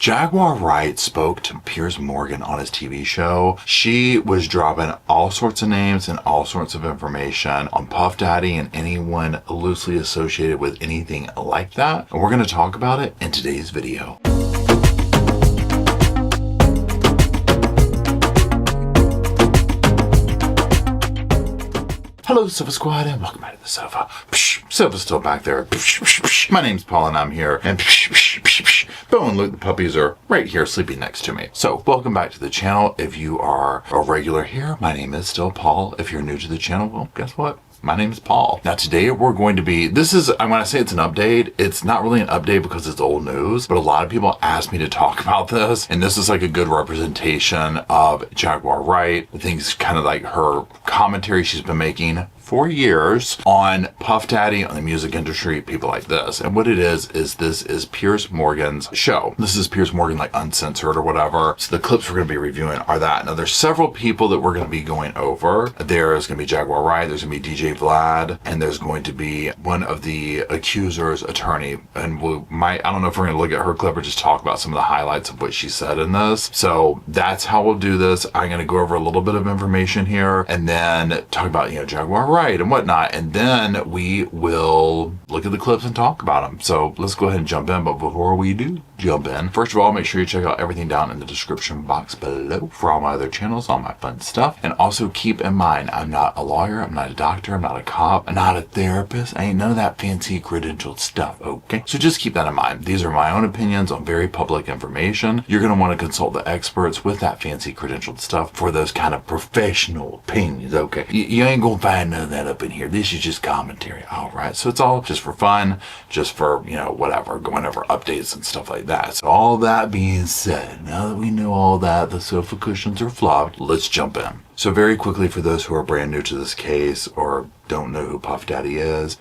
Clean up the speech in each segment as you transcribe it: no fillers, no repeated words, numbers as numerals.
Jaguar Wright spoke to Piers Morgan on his TV show. She was dropping all sorts of names and all sorts of information on Puff Daddy and anyone loosely associated with anything like that. And we're going to talk about it in today's video. Hello, Sofa Squad, and welcome back to the sofa. Sofa's still back there. My name's Paul, and I'm here. And Bo and Luke, the puppies, are right here sleeping next to me. So, welcome back to the channel. If you are a regular here, my name is still Paul. If you're new to the channel, well, guess what? My name is Paul. Now today we're going to be, when I say it's an update, it's not really an update because it's old news, but a lot of people asked me to talk about this, and this is like a good representation of Jaguar Wright. I think it's kind of like her commentary she's been making for years on Puff Daddy, on the music industry, people like this. And what it is this is Piers Morgan's show. This is Piers Morgan, like uncensored or whatever. So the clips we're going to be reviewing are that. Now there's several people that we're going to be going over. There's going to be Jaguar Wright, there's going to be DJ Vlad, and there's going to be one of the accuser's attorney. And I don't know if we're going to look at her clip or just talk about some of the highlights of what she said in this. So that's how we'll do this. I'm going to go over a little bit of information here and then talk about, Jaguar Wright and whatnot, and then we will look at the clips and talk about them. So let's go ahead and jump in. But before we do jump in, first of all, make sure you check out everything down in the description box below for all my other channels, all my fun stuff. And also keep in mind, I'm not a lawyer, I'm not a doctor, I'm not a cop, I'm not a therapist. I ain't none of that fancy credentialed stuff, okay? So just keep that in mind. These are my own opinions on very public information. You're going to want to consult the experts with that fancy credentialed stuff for those kind of professional opinions, okay? You ain't gonna find none of that up in here. This is just commentary, all right? So it's all just for fun, just for, whatever, going over updates and stuff like that. So all that being said, now that we know all that, the sofa cushions are flopped, let's jump in. So very quickly, for those who are brand new to this case or don't know who Puff Daddy is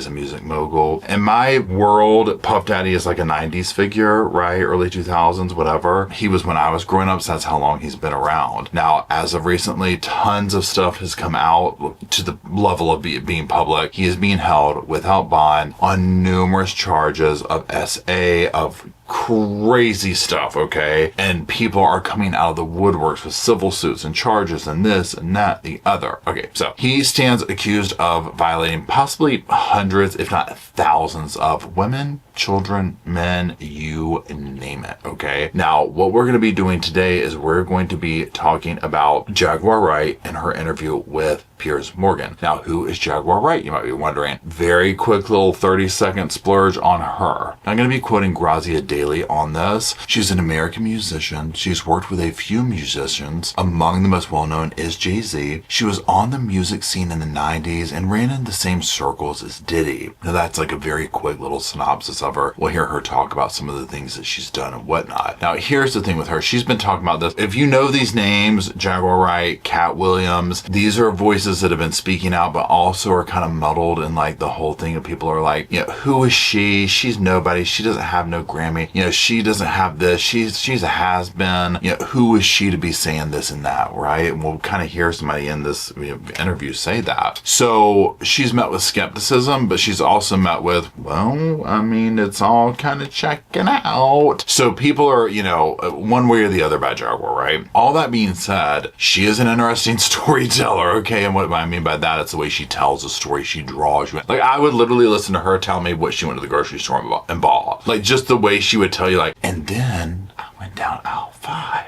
a music mogul. In my world, Puff Daddy is like a 90s figure, right? Early 2000s, whatever. He was when I was growing up, so that's how long he's been around. Now, as of recently, tons of stuff has come out to the level of being public. He is being held without bond on numerous charges of SA, of crazy stuff, okay? And people are coming out of the woodworks with civil suits and charges and this and that, the other. Okay, so he stands accused of violating possibly hundreds, if not thousands of women, children, men, you name it, okay? Now, what we're going to be doing today is we're going to be talking about Jaguar Wright and her interview with Piers Morgan. Now, who is Jaguar Wright, you might be wondering? Very quick little 30-second splurge on her. I'm going to be quoting Grazia Daily on this. She's an American musician. She's worked with a few musicians. Among the most well-known is Jay-Z. She was on the music scene in the 90s and ran in the same circles as Diddy. Now, that's like a very quick little synopsis of her. We'll hear her talk about some of the things that she's done and whatnot. Now, here's the thing with her. She's been talking about this. If you know these names, Jaguar Wright, Cat Williams, these are voices that have been speaking out, but also are kind of muddled in like the whole thing of people are like, who is she? She's nobody. She doesn't have no Grammy. She doesn't have this. She's a has-been. Who is she to be saying this and that, right? And we'll kind of hear somebody in this interview say that. So she's met with skepticism, but she's also met with, well, I mean, it's all kind of checking out. So people are, one way or the other about Jaguar, right? All that being said, she is an interesting storyteller, okay? And what I mean by that, it's the way she tells a story, she draws you in. Like, I would literally listen to her tell me what she went to the grocery store and bought. Like, just the way she would tell you, like, and then I went down aisle 5.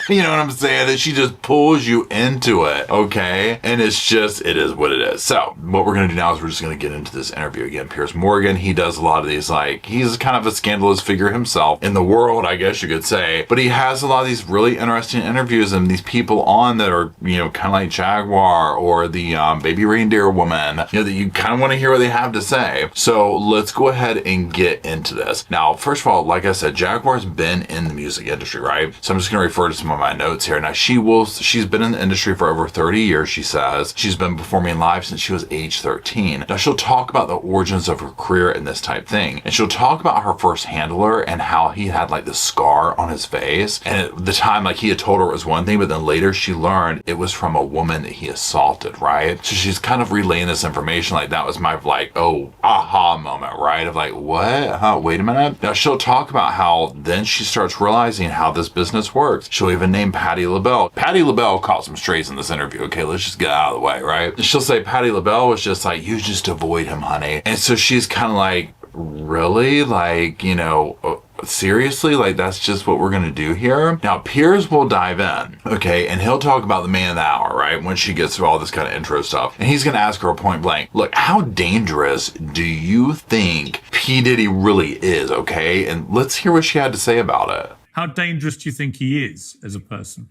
You know what I'm saying? That she just pulls you into it, okay? And it is what it is. So what we're going to do now is we're just going to get into this interview again. Piers Morgan, he does a lot of these, like, he's kind of a scandalous figure himself in the world, I guess you could say. But he has a lot of these really interesting interviews and these people on that are, kind of like Jaguar or the baby reindeer woman, that you kind of want to hear what they have to say. So let's go ahead and get into this. Now, first of all, like I said, Jaguar's been in the music industry industry, right? So I'm just going to refer to some of my notes here. Now, she's been in the industry for over 30 years, she says. She's been performing live since she was age 13. Now, she'll talk about the origins of her career and this type thing. And she'll talk about her first handler and how he had like this scar on his face. And at the time, like he had told her it was one thing, but then later she learned it was from a woman that he assaulted, right? So she's kind of relaying this information like that was my like, oh, aha moment, right? Of like, what? Huh? Wait a minute. Now she'll talk about how then she starts realizing how this business works. She'll even name Patti LaBelle. Patti LaBelle caught some strays in this interview. Okay, let's just get out of the way, right? And she'll say Patti LaBelle was just like, you just avoid him, honey. And so she's kind of like, really? Like, you know, seriously? Like, that's just what we're going to do here? Now, Piers will dive in, okay, and he'll talk about the man of the hour, right, when she gets through all this kind of intro stuff. And he's going to ask her point blank, look, how dangerous do you think P. Diddy really is, okay? And let's hear what she had to say about it. How dangerous do you think he is as a person?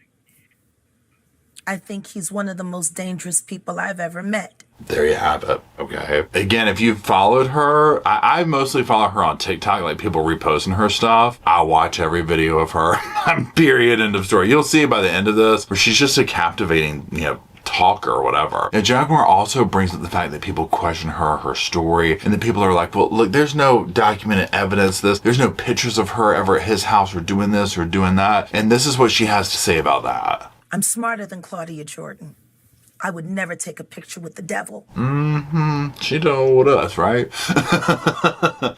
I think he's one of the most dangerous people I've ever met. There you have it. Okay. Again, if you've followed her, I mostly follow her on TikTok, like people reposting her stuff. I watch every video of her. Period. End of story. You'll see by the end of this, where she's just a captivating, you know, talker or whatever. And Jaguar also brings up the fact that people question her story, and that people are like, well, look, there's no documented evidence of this. There's no pictures of her ever at his house or doing this or doing that. And this is what she has to say about that. I'm smarter than Claudia Jordan. I would never take a picture with the devil. She told us, right?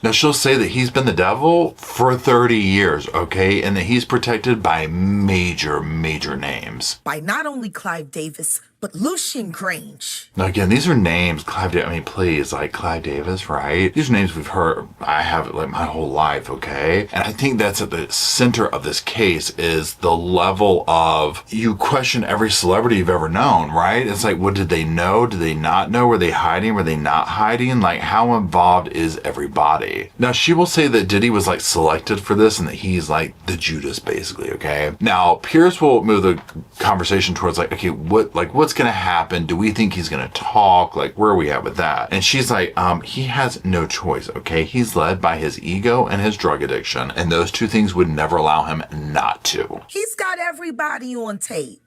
Now, she'll say that he's been the devil for 30 years, okay? And that he's protected by major names. By not only Clive Davis, but Lucian Grange. Now, again, these are names, Clive Davis, I mean, please, like Clive Davis, right? These are names we've heard, I have it like my whole life, okay? And I think that's at the center of this case is the level of, you question every celebrity you've ever known, right? It's like, what did they know? Did they not know? Were they hiding? Were they not hiding? Like, how involved is everybody? Now, she will say that Diddy was like selected for this and that he's like the Judas, basically, okay? Now, Piers will move the conversation towards like, okay, what's going to happen? Do we think he's going to talk? Like, where are we at with that? And she's like, he has no choice, okay? He's led by his ego and his drug addiction, and those two things would never allow him not to. He's got everybody on tape.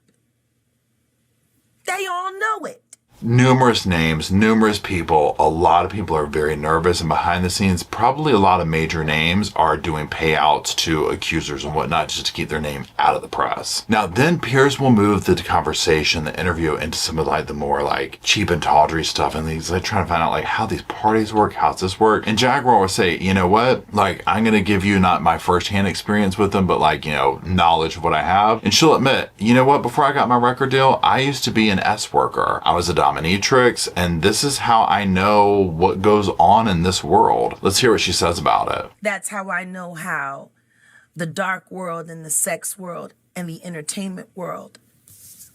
They all know it. Numerous names, numerous people. A lot of people are very nervous, and behind the scenes, probably a lot of major names are doing payouts to accusers and whatnot just to keep their name out of the press. Now, then Piers will move the conversation, the interview, into some of like the more like cheap and tawdry stuff, and he's like trying to find out like how these parties work, how's this work. And Jaguar will say, you know what? Like, I'm gonna give you not my firsthand experience with them, but like, you know, knowledge of what I have. And she'll admit, you know what? Before I got my record deal, I used to be an S worker. I was a dominatrix, and this is how I know what goes on in this world. Let's hear what she says about it. That's how I know how the dark world and the sex world and the entertainment world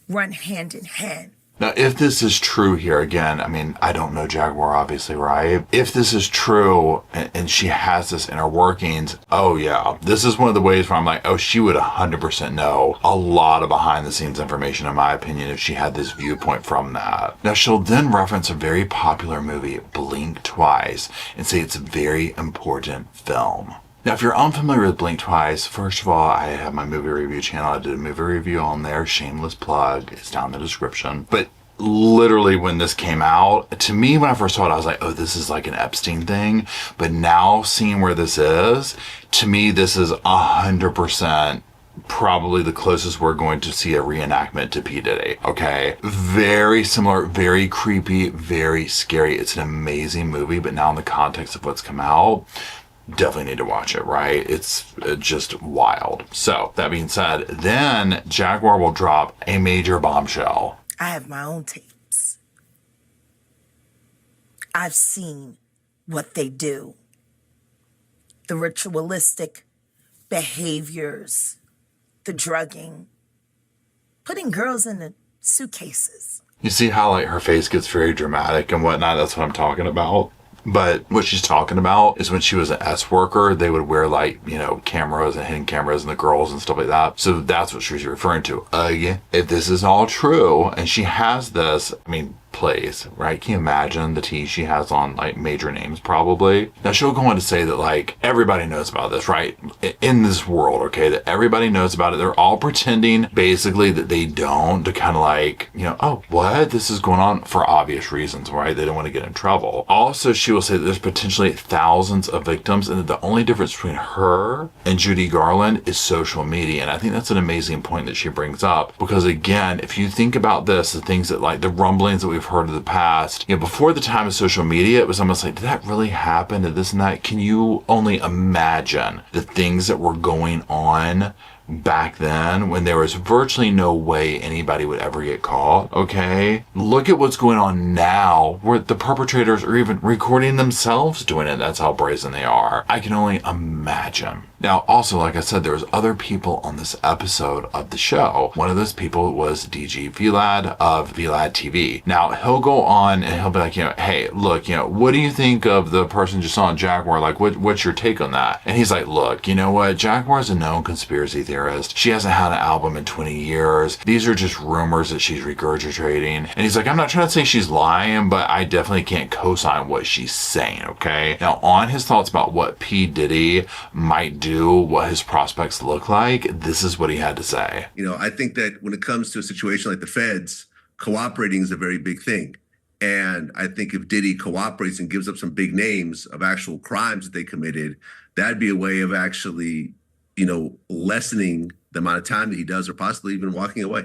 run hand in hand. Now, if this is true here, again, I mean, I don't know Jaguar, obviously, right? If this is true and she has this inner workings, oh yeah, this is one of the ways where I'm like, oh, she would 100% know a lot of behind the scenes information, in my opinion, if she had this viewpoint from that. Now, she'll then reference a very popular movie, Blink Twice, and say it's a very important film. Now, if you're unfamiliar with Blink Twice, first of all, I have my movie review channel. I did a movie review on there. Shameless plug. It's down in the description. But literally when this came out, to me, when I first saw it, I was like, oh, this is like an Epstein thing. But now seeing where this is, to me, this is 100% probably the closest we're going to see a reenactment to P. Diddy, okay? Very similar, very creepy, very scary. It's an amazing movie, but now in the context of what's come out, definitely need to watch it, right? It's just wild. So, that being said, then Jaguar will drop a major bombshell. I have my own tapes. I've seen what they do. The ritualistic behaviors, the drugging, putting girls in the suitcases. You see how like her face gets very dramatic and whatnot? That's what I'm talking about. But what she's talking about is when she was an S worker, they would wear like, you know, cameras and hidden cameras and the girls and stuff like that. So that's what she's referring to. Again, if this is all true and she has this, I mean, place, right? Can you imagine the tea she has on like major names probably? Now she'll go on to say that like everybody knows about this, right? In this world, okay, that everybody knows about it. They're all pretending basically that they don't, to kind of like, oh, what? This is going on for obvious reasons, right? They don't want to get in trouble. Also, she will say that there's potentially thousands of victims and that the only difference between her and Judy Garland is social media. And I think that's an amazing point that she brings up, because again, if you think about this, the things that like the rumblings that we've heard in the past, before the time of social media, it was almost like, did that really happen? Did this and that? Can you only imagine the things that were going on back then when there was virtually no way anybody would ever get caught? Okay, look at what's going on now where the perpetrators are even recording themselves doing it. That's how brazen they are. I can only imagine. Now, also, like I said, there was other people on this episode of the show. One of those people was DG Vlad of Vlad TV. Now, he'll go on and he'll be like, hey, look, what do you think of the person you saw on Jaguar? Like, what's your take on that? And he's like, look, you know what? Jaguar's a known conspiracy theorist. She hasn't had an album in 20 years. These are just rumors that she's regurgitating. And he's like, I'm not trying to say she's lying, but I definitely can't co-sign what she's saying, okay? Now, on his thoughts about what P Diddy might do, what his prospects look like, this is what he had to say. I think that when it comes to a situation like the feds, cooperating is a very big thing. And I think if Diddy cooperates and gives up some big names of actual crimes that they committed, that'd be a way of actually, lessening the amount of time that he does, or possibly even walking away.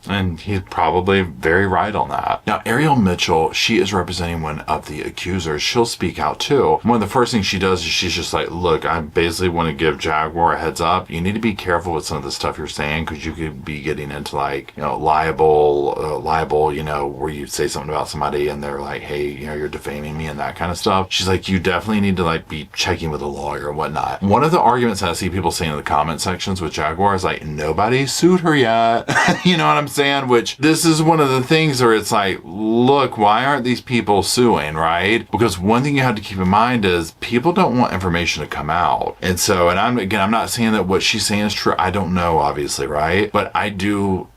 And he's probably very right on that. Now, Ariel Mitchell, she is representing one of the accusers. She'll speak out too. One of the first things she does is she's just like, look, I basically want to give Jaguar a heads up. You need to be careful with some of the stuff you're saying, because you could be getting into like, libel, where you say something about somebody and they're like, hey, you're defaming me and that kind of stuff. She's like, you definitely need to like be checking with a lawyer and whatnot. One of the arguments that I see people saying in the comment sections with Jaguar is like, nobody sued her yet. You know what I'm saying? Which this is one of the things where it's like, look, why aren't these people suing, right? Because one thing you have to keep in mind is people don't want information to come out. And so, and I'm not saying that what she's saying is true. I don't know, obviously, right? But I do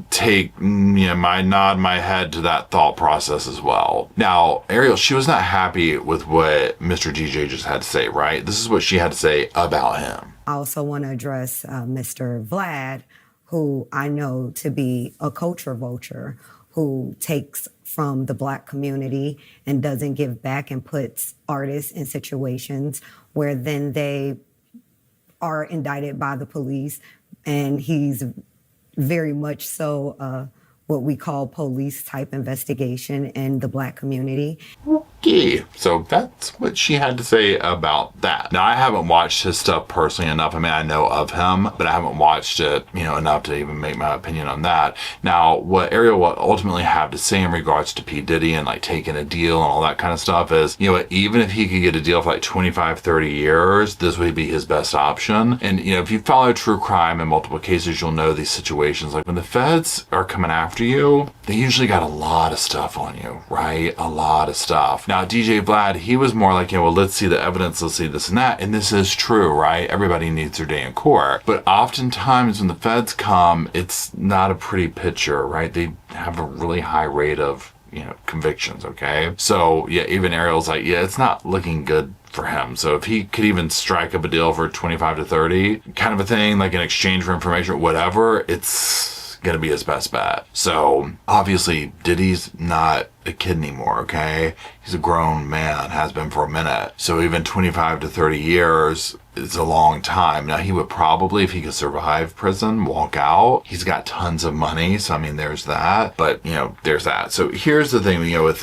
take my head to that thought process as well. Now, Ariel, she was not happy with what Mr. DJ just had to say, right? This is what she had to say about him. I also want to address Mr. Vlad, who I know to be a culture vulture, who takes from the Black community and doesn't give back and puts artists in situations where then they are indicted by the police. And he's very much so what we call police type investigation in the Black community. Okay, so that's what she had to say about that. Now, I haven't watched his stuff personally enough. I mean, I know of him, but I haven't watched it, enough to even make my opinion on that. Now, what Ariel will ultimately have to say in regards to P. Diddy and like taking a deal and all that kind of stuff is, even if he could get a deal for like 25, 30 years, this would be his best option. And, if you follow true crime in multiple cases, you'll know these situations. Like when the feds are coming after you, they usually got a lot of stuff on you, right? A lot of stuff. Now, DJ Vlad, he was more like, let's see the evidence, let's see this and that. And this is true, right? Everybody needs their day in court. But oftentimes when the feds come, it's not a pretty picture, right? They have a really high rate of, convictions, okay? So, yeah, even Ariel's like, it's not looking good for him. So if he could even strike up a deal for 25 to 30, kind of a thing, like in exchange for information, whatever, it's gonna be his best bet. So obviously Diddy's not a kid anymore, okay? He's a grown man, has been for a minute. So even 25 to 30 years is a long time. Now he would probably, if he could survive prison, walk out. He's got tons of money, so I mean there's that. But there's that. So here's the thing,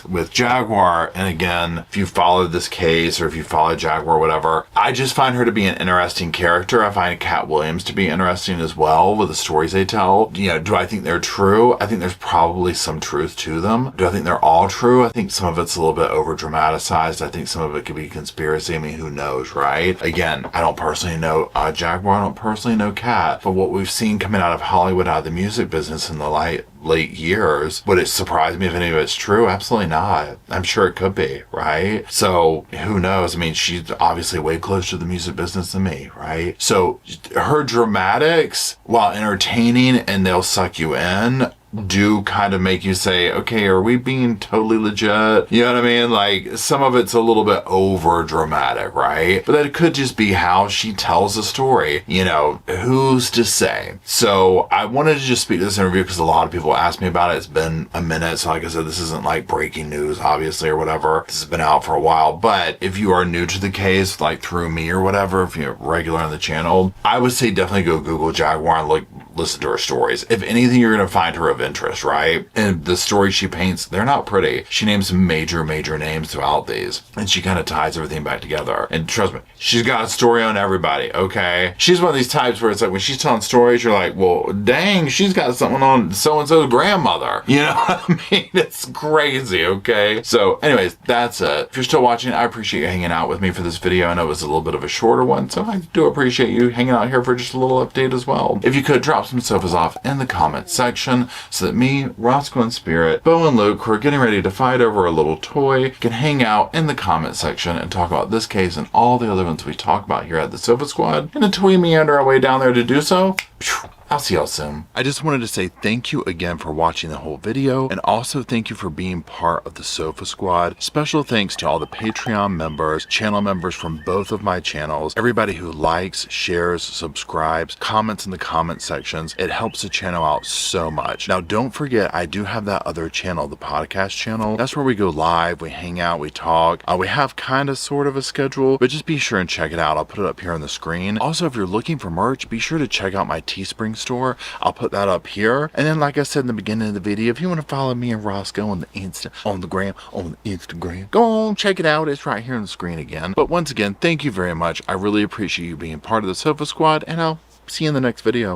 with Jaguar, and again, if you followed this case or if you follow Jaguar, whatever, I just find her to be an interesting character. I find Cat Williams to be interesting as well with the stories they tell. Do I think they're true? I think there's probably some truth to them. Do I think they're all true? I think some of it's a little bit over dramatized. I think some of it could be conspiracy. I mean, who knows, right? Again, I don't personally know Jaguar. I don't personally know Cat. But what we've seen coming out of Hollywood, out of the music business in the late years, would it surprise me if any of it's true? Absolutely not. I'm sure it could be, right? So who knows? I mean, she's obviously way closer to the music business than me, right? So her dramatics, while entertaining and they'll suck you in, do kind of make you say, okay, are we being totally legit? You know what I mean? Like, some of it's a little bit over dramatic, right? But that could just be how she tells the story. You know, who's to say? So I wanted to just speak to this interview because a lot of people asked me about it. It's been a minute. So like I said, this isn't like breaking news, obviously, or whatever. This has been out for a while. But if you are new to the case, like through me or whatever, if you're regular on the channel, I would say definitely go Google Jaguar and listen to her stories. If anything, you're going to find her of interest, right? And the stories she paints, they're not pretty. She names some major names throughout these, and she kind of ties everything back together. And trust me, she's got a story on everybody, okay? She's one of these types where it's like when she's telling stories, you're like, well, dang, she's got something on so-and-so's grandmother. You know what I mean? It's crazy, okay? So anyways, that's it. If you're still watching, I appreciate you hanging out with me for this video. I know it was a little bit of a shorter one, so I do appreciate you hanging out here for just a little update as well. If you could, drop some sofas off in the comment section so that me, Roscoe and Spirit, Bo and Luke, who are getting ready to fight over a little toy, can hang out in the comment section and talk about this case and all the other ones we talk about here at the Sofa Squad. And until we meander our way down there to do so, I'll see y'all soon. I just wanted to say thank you again for watching the whole video, and also thank you for being part of the Sofa Squad. Special thanks to all the Patreon members, channel members from both of my channels, everybody who likes, shares, subscribes, comments in the comment sections. It helps the channel out so much. Now, don't forget, I do have that other channel, the podcast channel. That's where we go live, we hang out, we talk. We have kind of sort of a schedule, but just be sure and check it out. I'll put it up here on the screen. Also, if you're looking for merch, be sure to check out my Teespring store. I'll put that up here. And then, like I said in the beginning of the video, if you want to follow me and Roscoe on the Instagram, go on, check it out. It's right here on the screen again. But once again, thank you very much. I really appreciate you being part of the Sofa Squad, and I'll see you in the next video.